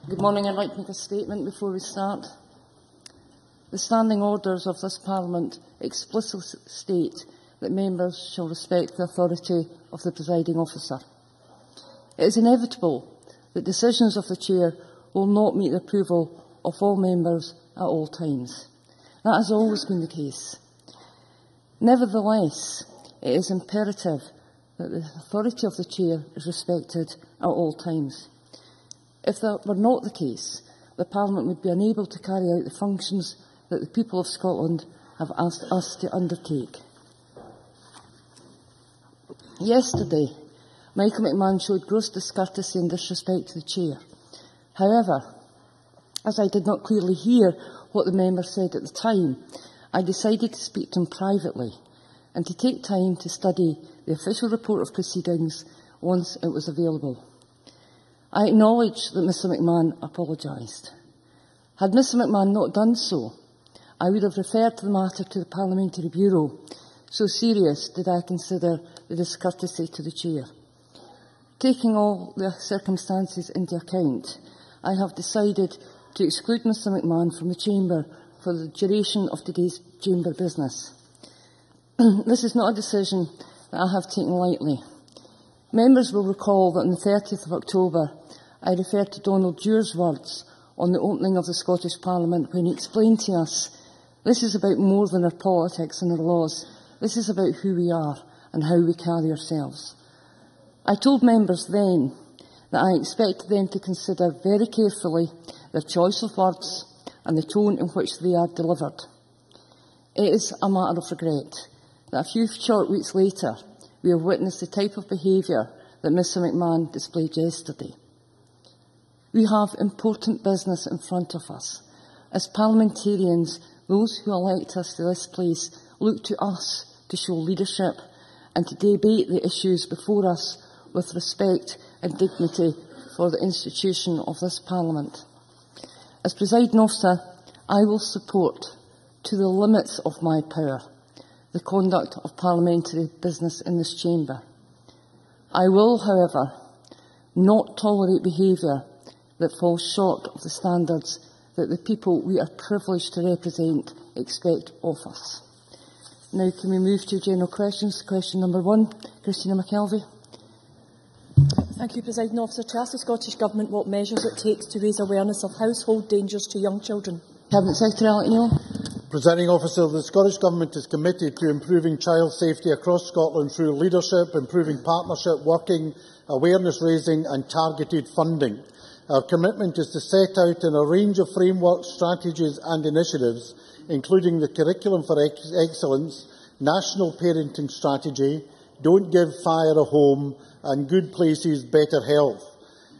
Good morning. I'd like to make a statement before we start. The standing orders of this Parliament explicitly state that members shall respect the authority of the presiding officer. It is inevitable that decisions of the Chair will not meet the approval of all members at all times. That has always been the case. Nevertheless, it is imperative that the authority of the Chair is respected at all times. If that were not the case, the Parliament would be unable to carry out the functions that the people of Scotland have asked us to undertake. Yesterday, Michael McMahon showed gross discourtesy and disrespect to the Chair. However, as I did not clearly hear what the member said at the time, I decided to speak to him privately and to take time to study the official report of proceedings once it was available. I acknowledge that Mr McMahon apologised. Had Mr McMahon not done so, I would have referred the matter to the Parliamentary Bureau. So serious did I consider the discourtesy to the Chair. Taking all the circumstances into account, I have decided to exclude Mr McMahon from the Chamber for the duration of today's Chamber business. This is not a decision that I have taken lightly. Members will recall that on the 30th of October, I referred to Donald Dewar's words on the opening of the Scottish Parliament when he explained to us, "This is about more than our politics and our laws. This is about who we are and how we carry ourselves." I told members then that I expected them to consider very carefully their choice of words and the tone in which they are delivered. It is a matter of regret that a few short weeks later, we have witnessed the type of behaviour that Mr McMahon displayed yesterday. We have important business in front of us. As parliamentarians, those who elect us to this place look to us to show leadership and to debate the issues before us with respect and dignity for the institution of this Parliament. As presiding officer, I will support, to the limits of my power, the conduct of parliamentary business in this chamber. I will, however, not tolerate behaviour that falls short of the standards that the people we are privileged to represent expect of us. Now, can we move to general questions? Question number 1, Christina McKelvey. Thank you, Presiding Officer. To ask the Scottish Government what measures it takes to raise awareness of household dangers to young children. Cabinet Secretary Alex Neil. Presiding Officer, the Scottish Government is committed to improving child safety across Scotland through leadership, improving partnership, working, awareness raising and targeted funding. Our commitment is to set out in a range of frameworks, strategies and initiatives, including the Curriculum for Excellence, National Parenting Strategy, Don't Give Fire a Home and Good Places, Better Health.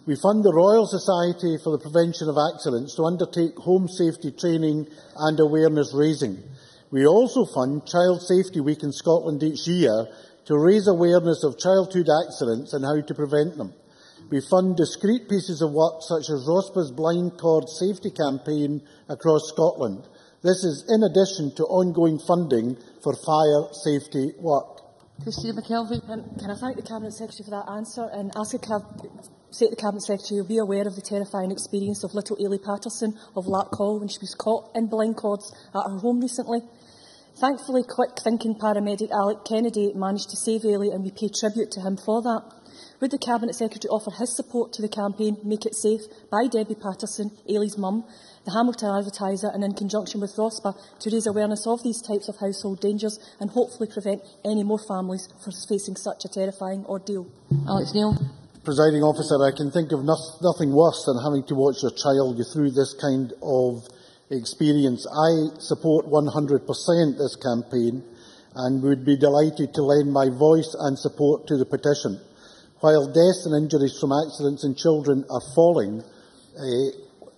We fund the Royal Society for the Prevention of Accidents to undertake home safety training and awareness raising. We also fund Child Safety Week in Scotland each year to raise awareness of childhood accidents and how to prevent them. We fund discrete pieces of work such as ROSPA's Blind Cord Safety Campaign across Scotland. This is in addition to ongoing funding for fire safety work. Christina McKelvey. Can I thank the Cabinet Secretary for that answer and say to the Cabinet Secretary you'll be aware of the terrifying experience of little Ailey Patterson of Larkhall when she was caught in blind cords at her home recently. Thankfully, quick-thinking paramedic Alec Kennedy managed to save Ailey and we pay tribute to him for that. Would the Cabinet Secretary offer his support to the campaign Make It Safe by Debbie Patterson, Ailey's mum, the Hamilton Advertiser and in conjunction with ROSPA to raise awareness of these types of household dangers and hopefully prevent any more families from facing such a terrifying ordeal? Alex Neil. Presiding Officer, I can think of nothing worse than having to watch your child go through this kind of experience. I support 100% this campaign and would be delighted to lend my voice and support to the petition. While deaths and injuries from accidents in children are falling,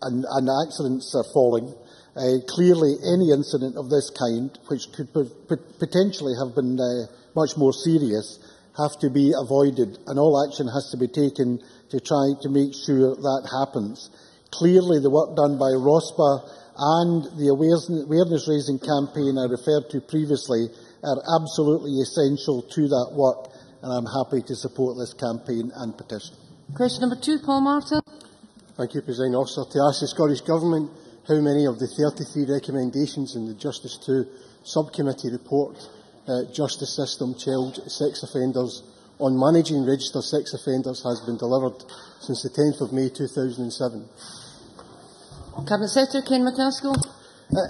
and accidents are falling, clearly any incident of this kind, which could potentially have been much more serious, have to be avoided, and all action has to be taken to try to make sure that happens. Clearly, the work done by ROSPA and the awareness-raising campaign I referred to previously are absolutely essential to that work, and I'm happy to support this campaign and petition. Question number 2, Paul Martin. Thank you, Presiding Officer. To ask the Scottish Government how many of the 33 recommendations in the Justice 2 Subcommittee report, Justice System, Child Sex Offenders on managing registered sex offenders has been delivered since the 10th of May 2007. Cabinet Secretary Ken McCaskill.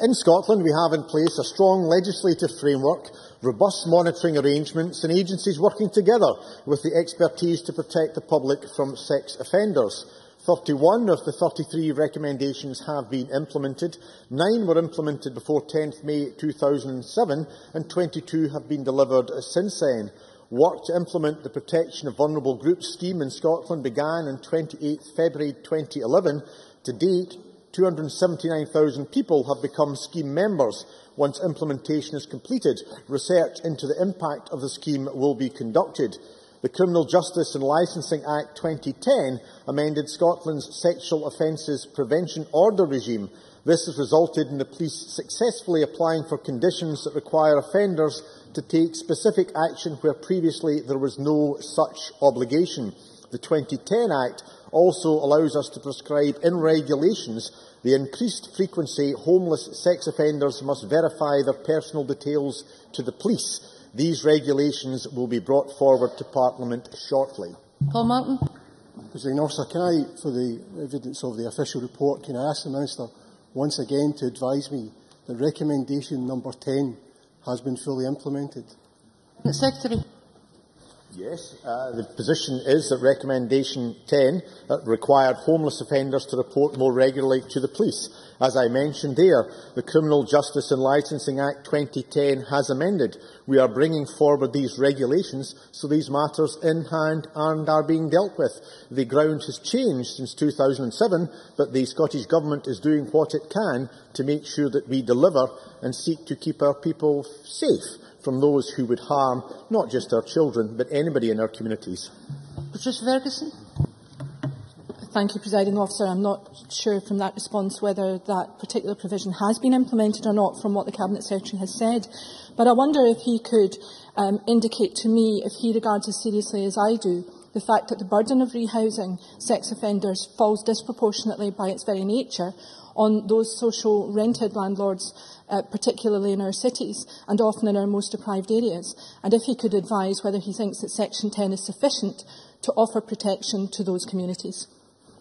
In Scotland, we have in place a strong legislative framework, robust monitoring arrangements and agencies working together with the expertise to protect the public from sex offenders. 31 of the 33 recommendations have been implemented, 9 were implemented before 10th May 2007 and 22 have been delivered since then. Work to implement the Protection of Vulnerable Groups scheme in Scotland began on 28 February 2011. To date, 279,000 people have become scheme members. Once implementation is completed, research into the impact of the scheme will be conducted. The Criminal Justice and Licensing Act 2010 amended Scotland's Sexual Offences Prevention Order regime. This has resulted in the police successfully applying for conditions that require offenders to take specific action where previously there was no such obligation. The 2010 Act also allows us to prescribe in regulations the increased frequency homeless sex offenders must verify their personal details to the police. These regulations will be brought forward to Parliament shortly. Paul Martin. Presiding Officer, can I, for the evidence of the official report, can I ask the Minister once again to advise me that recommendation number 10 has been fully implemented? Secretary. Yes, the position is that recommendation 10 required homeless offenders to report more regularly to the police. As I mentioned there, the Criminal Justice and Licensing Act 2010 has amended. We are bringing forward these regulations so these matters in hand and are being dealt with. The ground has changed since 2007, but the Scottish Government is doing what it can to make sure that we deliver and seek to keep our people safe from those who would harm not just our children, but anybody in our communities. Patricia Ferguson. Thank you, Presiding Officer. I'm not sure from that response whether that particular provision has been implemented or not from what the Cabinet Secretary has said. But I wonder if he could indicate to me if he regards as seriously as I do the fact that the burden of rehousing sex offenders falls disproportionately by its very nature on those social rented landlords, particularly in our cities and often in our most deprived areas, and if he could advise whether he thinks that Section 10 is sufficient to offer protection to those communities.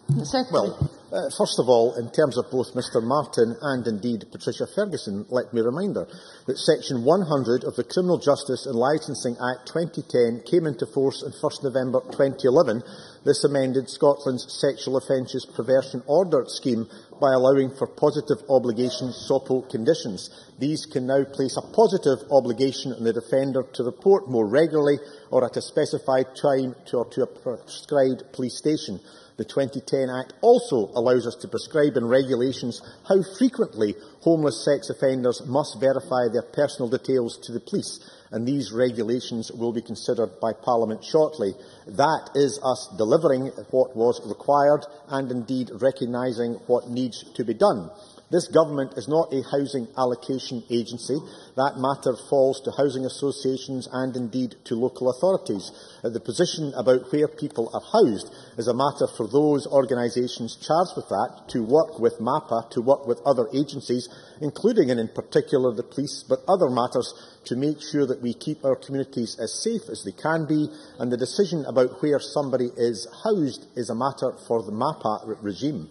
Well, first of all, in terms of both Mr Martin and indeed Patricia Ferguson, let me remind her that Section 100 of the Criminal Justice and Licensing Act 2010 came into force on 1st November 2011. This amended Scotland's Sexual Offences Prevention Order scheme by allowing for positive obligation SOPO conditions. These can now place a positive obligation on the offender to report more regularly or at a specified time to a prescribed police station. The 2010 Act also allows us to prescribe in regulations how frequently homeless sex offenders must verify their personal details to the police, and these regulations will be considered by Parliament shortly. That is us delivering what was required and indeed recognising what needs to be done. This Government is not a housing allocation agency. That matter falls to housing associations and indeed to local authorities. The position about where people are housed is a matter for those organisations charged with that to work with MAPA, to work with other agencies, including and in particular the police, but other matters to make sure that we keep our communities as safe as they can be, and the decision about where somebody is housed is a matter for the MAPA regime.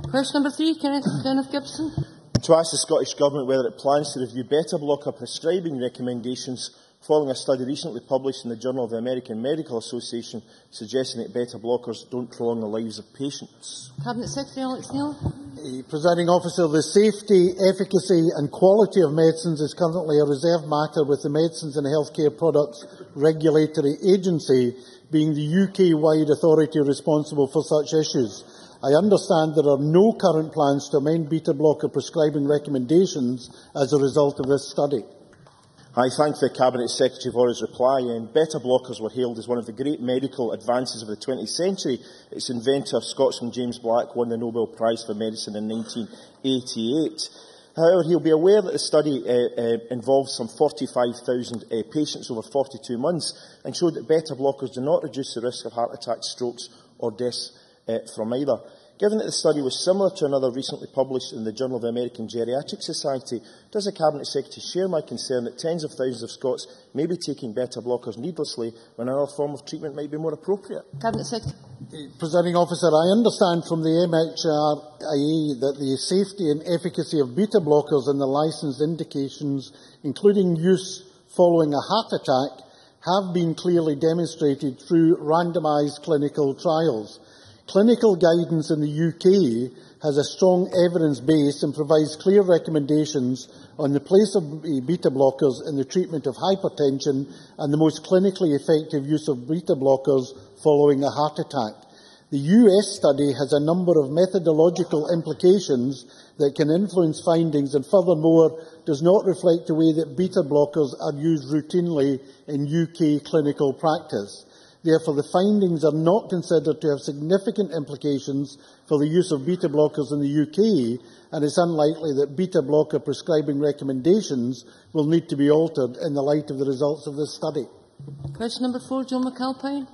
Question number 3, Kenneth Gibson. To ask the Scottish Government whether it plans to review beta blocker prescribing recommendations following a study recently published in the Journal of the American Medical Association suggesting that beta blockers don't prolong the lives of patients. Cabinet Secretary Alex Neil. Presiding Officer, the safety, efficacy and quality of medicines is currently a reserved matter with the Medicines and Healthcare Products Regulatory Agency being the UK-wide authority responsible for such issues. I understand there are no current plans to amend beta-blocker prescribing recommendations as a result of this study. I thank the Cabinet Secretary for his reply. Beta blockers were hailed as one of the great medical advances of the 20th century. Its inventor, Scotsman James Black, won the Nobel Prize for Medicine in 1988. However, he will be aware that the study involved some 45,000 patients over 42 months and showed that beta blockers do not reduce the risk of heart attacks, strokes or deaths from either. Given that the study was similar to another recently published in the Journal of the American Geriatric Society, does the Cabinet Secretary share my concern that tens of thousands of Scots may be taking beta-blockers needlessly when another form of treatment might be more appropriate? Cabinet Secretary. Presiding Officer, I understand from the MHRA that the safety and efficacy of beta-blockers and the licensed indications, including use following a heart attack, have been clearly demonstrated through randomised clinical trials. Clinical guidance in the UK has a strong evidence base and provides clear recommendations on the place of beta blockers in the treatment of hypertension and the most clinically effective use of beta blockers following a heart attack. The US study has a number of methodological implications that can influence findings and furthermore does not reflect the way that beta blockers are used routinely in UK clinical practice. Therefore, the findings are not considered to have significant implications for the use of beta blockers in the UK, and it's unlikely that beta blocker prescribing recommendations will need to be altered in the light of the results of this study. Question number 4, Joe McAlpine.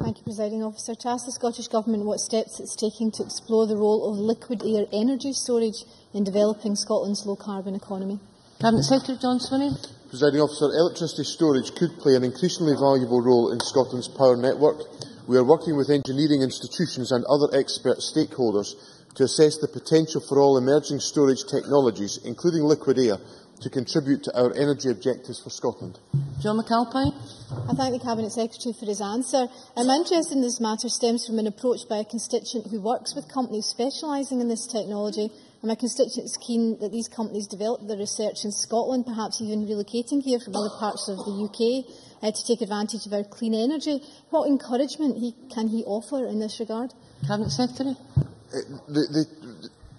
Thank you, Presiding Officer. To ask the Scottish Government what steps it's taking to explore the role of liquid air energy storage in developing Scotland's low-carbon economy. Cabinet Secretary John Swinney. Presiding Officer, electricity storage could play an increasingly valuable role in Scotland's power network. We are working with engineering institutions and other expert stakeholders to assess the potential for all emerging storage technologies, including liquid air, to contribute to our energy objectives for Scotland. Joe McAlpine. I thank the Cabinet Secretary for his answer. My interest in this matter stems from an approach by a constituent who works with companies specialising in this technology, and my constituent is keen that these companies develop their research in Scotland, perhaps even relocating here from other parts of the UK to take advantage of our clean energy. What encouragement can he offer in this regard? Cabinet Secretary.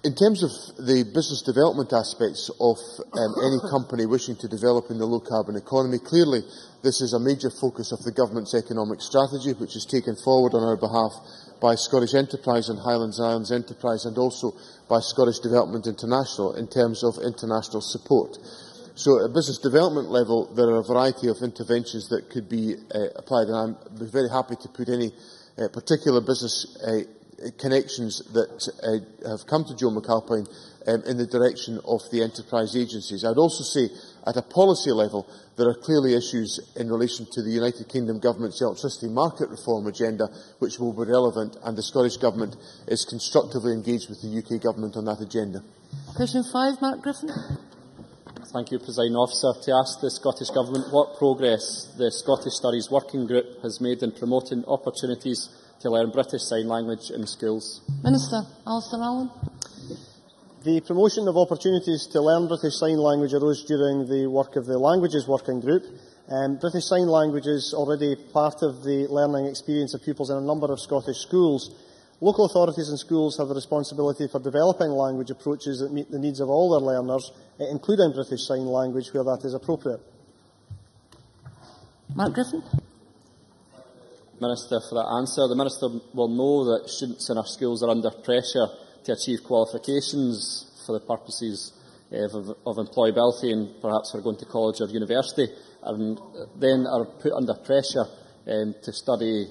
In terms of the business development aspects of any company wishing to develop in the low-carbon economy, clearly this is a major focus of the Government's economic strategy, which is taken forward on our behalf by Scottish Enterprise and Highlands and Islands Enterprise, and also by Scottish Development International in terms of international support. So at a business development level, there are a variety of interventions that could be applied, and I'm very happy to put any particular business connections that have come to Joe McAlpine in the direction of the enterprise agencies. I'd also say, at a policy level, there are clearly issues in relation to the United Kingdom Government's electricity market reform agenda which will be relevant, and the Scottish Government is constructively engaged with the UK Government on that agenda. Question 5, Mark Griffin. Thank you, Presiding Officer. To ask the Scottish Government what progress the Scottish Studies Working Group has made in promoting opportunities to learn British Sign Language in schools. Minister Alistair Allen. The promotion of opportunities to learn British Sign Language arose during the work of the Languages Working Group. British Sign Language is already part of the learning experience of pupils in a number of Scottish schools. Local authorities and schools have the responsibility for developing language approaches that meet the needs of all their learners, including British Sign Language where that is appropriate. Mark Griffin. Minister for that answer. The Minister will know that students in our schools are under pressure to achieve qualifications for the purposes of employability and perhaps for going to college or university, and then are put under pressure to study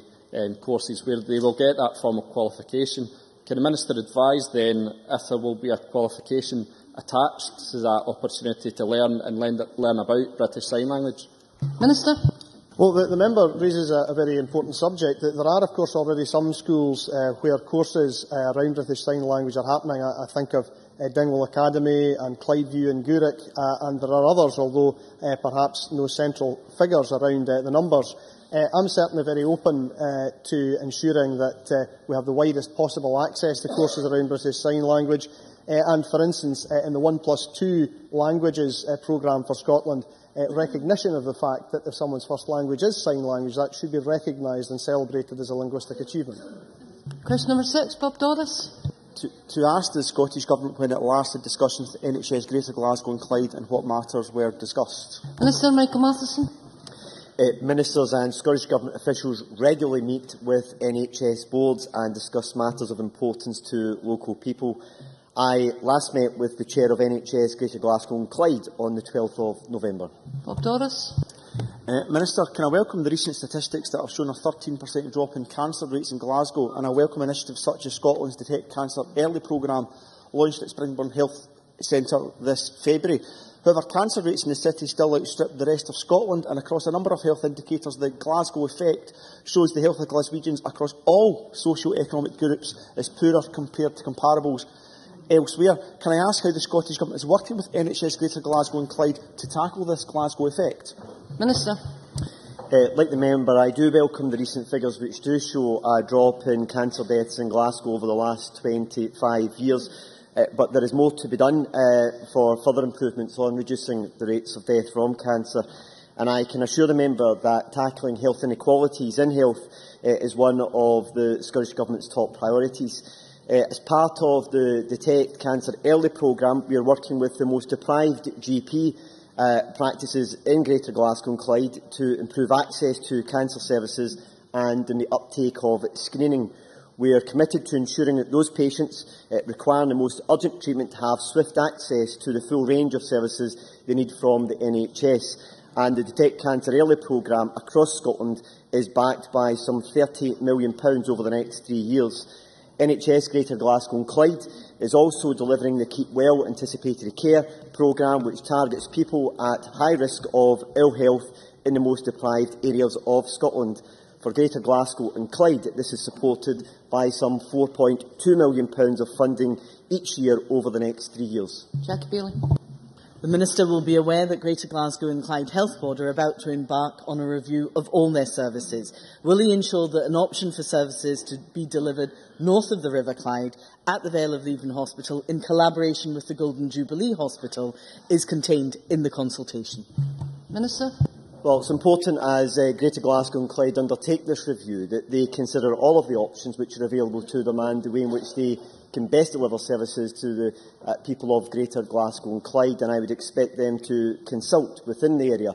courses where they will get that form of qualification. Can the Minister advise then if there will be a qualification attached to that opportunity to learn and learn about British Sign Language? Minister. Well, the member raises a very important subject. There are, of course, already some schools where courses around British Sign Language are happening. I think of Dingwall Academy and Clydeview and Gourock, and there are others, although perhaps no central figures around the numbers. I'm certainly very open to ensuring that we have the widest possible access to courses around British Sign Language. And, for instance, in the 1+2 languages programme for Scotland, recognition of the fact that if someone's first language is sign language, that should be recognised and celebrated as a linguistic achievement. Question number 6, Bob Doris. To ask the Scottish Government when it last had discussions with NHS Greater Glasgow and Clyde and what matters were discussed. Minister Michael Matheson. Ministers and Scottish Government officials regularly meet with NHS boards and discuss matters of importance to local people. I last met with the Chair of NHS Greater Glasgow and Clyde on the 12th of November. Bob Doris. Minister, can I welcome the recent statistics that have shown a 13% drop in cancer rates in Glasgow, and I welcome initiatives such as Scotland's Detect Cancer Early programme launched at Springburn Health Centre this February. However, cancer rates in the city still outstrip the rest of Scotland, and across a number of health indicators, the Glasgow effect shows the health of Glaswegians across all socio-economic groups is poorer compared to comparables elsewhere. Can I ask how the Scottish Government is working with NHS Greater Glasgow and Clyde to tackle this Glasgow effect? Minister. Like the member, I do welcome the recent figures which do show a drop in cancer deaths in Glasgow over the last 25 years. But there is more to be done for further improvements on reducing the rates of death from cancer. And I can assure the member that tackling health inequalities in health is one of the Scottish Government's top priorities. As part of the Detect Cancer Early programme, we are working with the most deprived GP practices in Greater Glasgow and Clyde to improve access to cancer services and in the uptake of screening. We are committed to ensuring that those patients requiring the most urgent treatment have swift access to the full range of services they need from the NHS. And the Detect Cancer Early programme across Scotland is backed by some £30 million over the next 3 years. NHS Greater Glasgow and Clyde is also delivering the Keep Well Anticipatory Care programme, which targets people at high risk of ill health in the most deprived areas of Scotland. For Greater Glasgow and Clyde, this is supported by some £4.2 million of funding each year over the next 3 years. Jackie Bailey. The Minister will be aware that Greater Glasgow and Clyde Health Board are about to embark on a review of all their services. Will he ensure that an option for services to be delivered north of the River Clyde at the Vale of Leven Hospital in collaboration with the Golden Jubilee Hospital is contained in the consultation? Minister. Well, it's important as Greater Glasgow and Clyde undertake this review that they consider all of the options which are available to them and the way in which they can best deliver services to the people of Greater Glasgow and Clyde, and I would expect them to consult within the area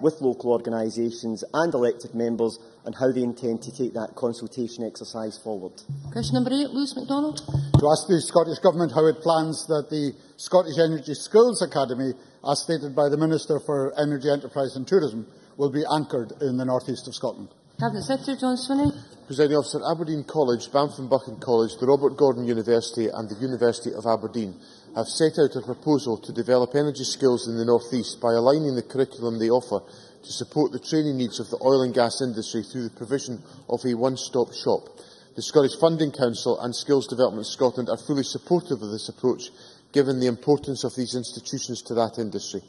with local organisations and elected members on how they intend to take that consultation exercise forward. Question number 8, Lewis MacDonald. To ask the Scottish Government how it plans that the Scottish Energy Skills Academy, as stated by the Minister for Energy, Enterprise and Tourism, will be anchored in the north east of Scotland. Cabinet Secretary John Swinney. Presiding Officer, Aberdeen College, Banff and Buchan College, the Robert Gordon University and the University of Aberdeen have set out a proposal to develop energy skills in the north east by aligning the curriculum they offer to support the training needs of the oil and gas industry through the provision of a one-stop shop. The Scottish Funding Council and Skills Development Scotland are fully supportive of this approach, given the importance of these institutions to that industry.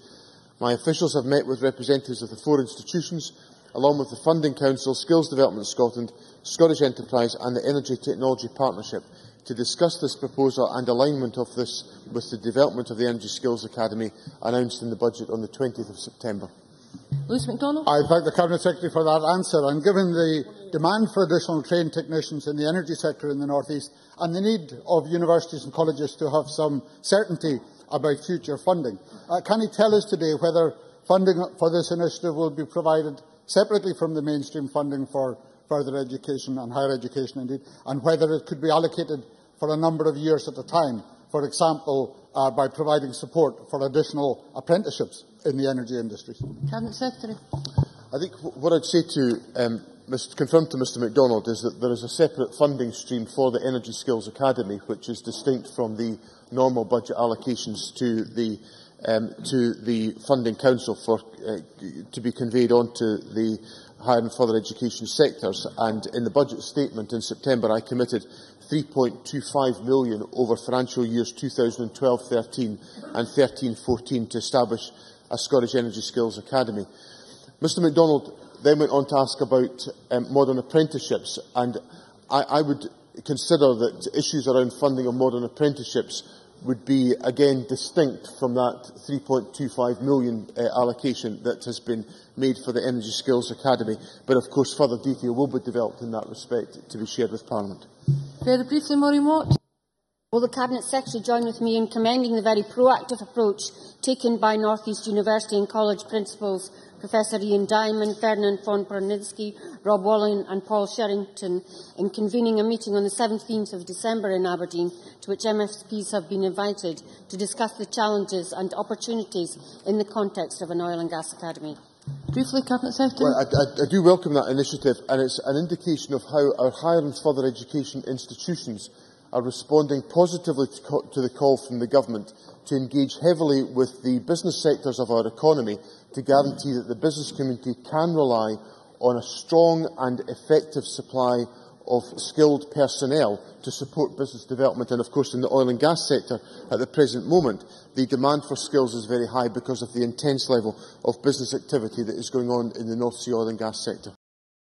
My officials have met with representatives of the 4 institutions, along with the Funding Council, Skills Development Scotland, Scottish Enterprise and the Energy Technology Partnership to discuss this proposal and alignment of this with the development of the Energy Skills Academy announced in the budget on the 20th of September. Lewis MacDonald. I thank the Cabinet Secretary for that answer. And given the demand for additional trained technicians in the energy sector in the north east and the need of universities and colleges to have some certainty about future funding, can he tell us today whether funding for this initiative will be provided separately from the mainstream funding for further education and higher education indeed, and whether it could be allocated for a number of years at a time, for example, by providing support for additional apprenticeships in the energy industry? Cabinet Secretary. I think what I'd say to confirm to Mr MacDonald is that there is a separate funding stream for the Energy Skills Academy, which is distinct from the normal budget allocations to the Funding Council to be conveyed on to the higher and further education sectors. And in the budget statement in September, I committed £3.25 million over financial years 2012-13 and 13-14 to establish a Scottish Energy Skills Academy. Mr MacDonald then went on to ask about modern apprenticeships, and I would consider that issues around funding of modern apprenticeships would be, again, distinct from that £3.25 million allocation that has been made for the Energy Skills Academy. But, of course, further detail will be developed in that respect to be shared with Parliament. Very briefly, Maureen Watt. Will the Cabinet Secretary join with me in commending the very proactive approach taken by North East University and College principals Professor Ian Diamond, Ferdinand von Porninsky, Rob Walling and Paul Sherrington in convening a meeting on the 17th of December in Aberdeen, to which MSPs have been invited to discuss the challenges and opportunities in the context of an oil and gas academy? Briefly, Cabinet Secretary. Well, I do welcome that initiative, and it's an indication of how our higher and further education institutions are responding positively to the call from the Government to engage heavily with the business sectors of our economy to guarantee that the business community can rely on a strong and effective supply of skilled personnel to support business development. And of course, in the oil and gas sector at the present moment, the demand for skills is very high because of the intense level of business activity that is going on in the North Sea oil and gas sector.